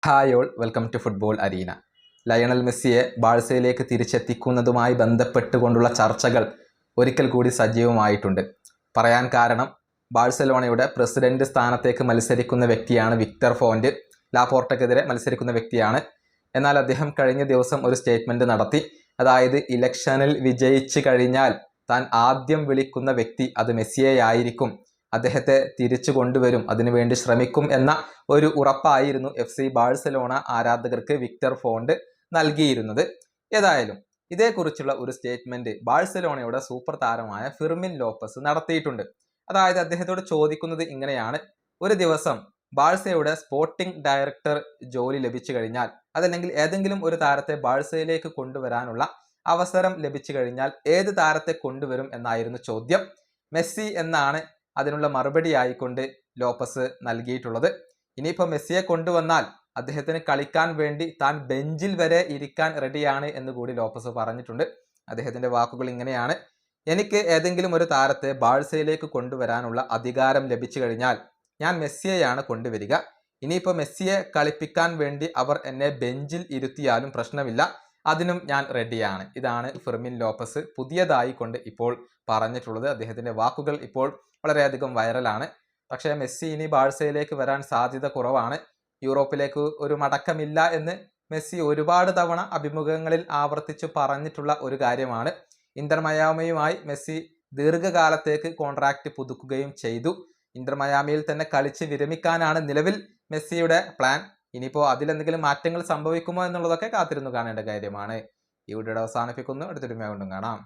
Hi all, welcome to football arena. Lionel മെസ്സിയെ ബാഴ്സയിലേക്ക് തിരിച്ചെത്തിക്കുന്നതുമായി ബന്ധപ്പെട്ടുകൊണ്ടുള്ള ചർച്ചകൾ ഒരിക്കൽ കൂടി സജീവമായിട്ടുണ്ട്. പറയാൻ കാരണം, ബാഴ്സലോണയുടെ പ്രസിഡന്റ് സ്ഥാനത്തേക്ക് മത്സരിക്കുന്ന വ്യക്തിയാണ് വിക്ടർ ഫോന്റ്. ലാപോർട്ടയ്ക്കെതിരെ മത്സരിക്കുന്ന വ്യക്തിയാണ്. എന്നാൽ അദ്ദേഹം കഴിഞ്ഞ ദിവസം ഒരു സ്റ്റേറ്റ്മെൻറ്റ് നടത്തി. അതായത് ഇലക്ഷനിൽ വിജയിച്ചു കഴിഞ്ഞാൽ താൻ ആദ്യം വിളിക്കുന്ന വ്യക്തി അത് മെസ്സിയെയായിരിക്കും, അദ്ദേഹത്തെ തിരിച്ചു കൊണ്ടുവരും, അതിനുവേണ്ടി ശ്രമിക്കും എന്ന ഒരു ഉറപ്പായിരുന്നു FC ബാഴ്സലോണ ആരാധകർക്ക് വിക്ടർ ഫോണ്ട് നൽകിയിരുന്നത്. ഏതായാലും ഇതേക്കുറിച്ചുള്ള ഒരു സ്റ്റേറ്റ്മെന്റ് ബാഴ്സലോണയുടെ സൂപ്പർ താരമായ ഫിർമിൻ ലോപ്പസ് നടത്തിയിട്ടുണ്ട്. അതായത് അദ്ദേഹത്തോട് ചോദിക്കുന്നത് ഇങ്ങനെയാണ്: ഒരു ദിവസം ബാഴ്സയുടെ സ്പോർട്ടിംഗ് ഡയറക്ടർ ജോലി ലഭിച്ചു കഴിഞ്ഞാൽ, അതല്ലെങ്കിൽ ഏതെങ്കിലും ഒരു താരത്തെ ബാഴ്സയിലേക്ക് കൊണ്ടുവരാനുള്ള അവസരം ലഭിച്ചു കഴിഞ്ഞാൽ ഏത് താരത്തെ കൊണ്ടുവരും എന്നായിരുന്നു ചോദ്യം. മെസ്സി എന്നാണ് അതിനുള്ള മറുപടി ആയിക്കൊണ്ട് ലോപ്പസ് നൽകിയിട്ടുള്ളത്. ഇനിയിപ്പോൾ മെസ്സിയെ കൊണ്ടുവന്നാൽ അദ്ദേഹത്തിന് കളിക്കാൻ വേണ്ടി താൻ ബെഞ്ചിൽ വരെ ഇരിക്കാൻ റെഡിയാണ് എന്ന് കൂടി ലോപ്പസ് പറഞ്ഞിട്ടുണ്ട്. അദ്ദേഹത്തിന്റെ വാക്കുകൾ ഇങ്ങനെയാണ്: എനിക്ക് ഏതെങ്കിലും ഒരു താരത്തെ ബാഴ്സയിലേക്ക് കൊണ്ടുവരാനുള്ള അധികാരം ലഭിച്ചു കഴിഞ്ഞാൽ ഞാൻ മെസ്സിയെയാണ് കൊണ്ടുവരിക. ഇനിയിപ്പോൾ മെസ്സിയെ കളിപ്പിക്കാൻ വേണ്ടി അവർ എന്നെ ബെഞ്ചിൽ ഇരുത്തിയാലും പ്രശ്നമില്ല, അതിനും ഞാൻ റെഡിയാണ്. ഇതാണ് ഫെർമിൻ ലോപ്പസ് പുതിയതായി കൊണ്ട് ഇപ്പോൾ പറഞ്ഞിട്ടുള്ളത്. അദ്ദേഹത്തിന്റെ വാക്കുകൾ ഇപ്പോൾ വളരെയധികം വൈറലാണ്. പക്ഷേ മെസ്സി ഇനി ബാഴ്സയിലേക്ക് വരാൻ സാധ്യത കുറവാണ്. യൂറോപ്പിലേക്ക് ഒരു മടക്കമില്ല എന്ന് മെസ്സി ഒരുപാട് തവണ അഭിമുഖങ്ങളിൽ ആവർത്തിച്ചു പറഞ്ഞിട്ടുള്ള ഒരു കാര്യമാണ്. ഇന്റർ മയാമിയുമായി മെസ്സി ദീർഘകാലത്തേക്ക് കോൺട്രാക്റ്റ് പുതുക്കുകയും ചെയ്തു. ഇന്റർ മയാമിയിൽ തന്നെ കളിച്ച് വിരമിക്കാനാണ് നിലവിൽ മെസ്സിയുടെ പ്ലാൻ. ഇനിയിപ്പോൾ അതിലെന്തെങ്കിലും മാറ്റങ്ങൾ സംഭവിക്കുമോ എന്നുള്ളതൊക്കെ കാത്തിരുന്നു കാണേണ്ട കാര്യമാണ്. ഈ വീഡിയോയുടെ അവസാനിപ്പിക്കുന്നു. അടുത്തൊരു വീണ്ടും കാണാം.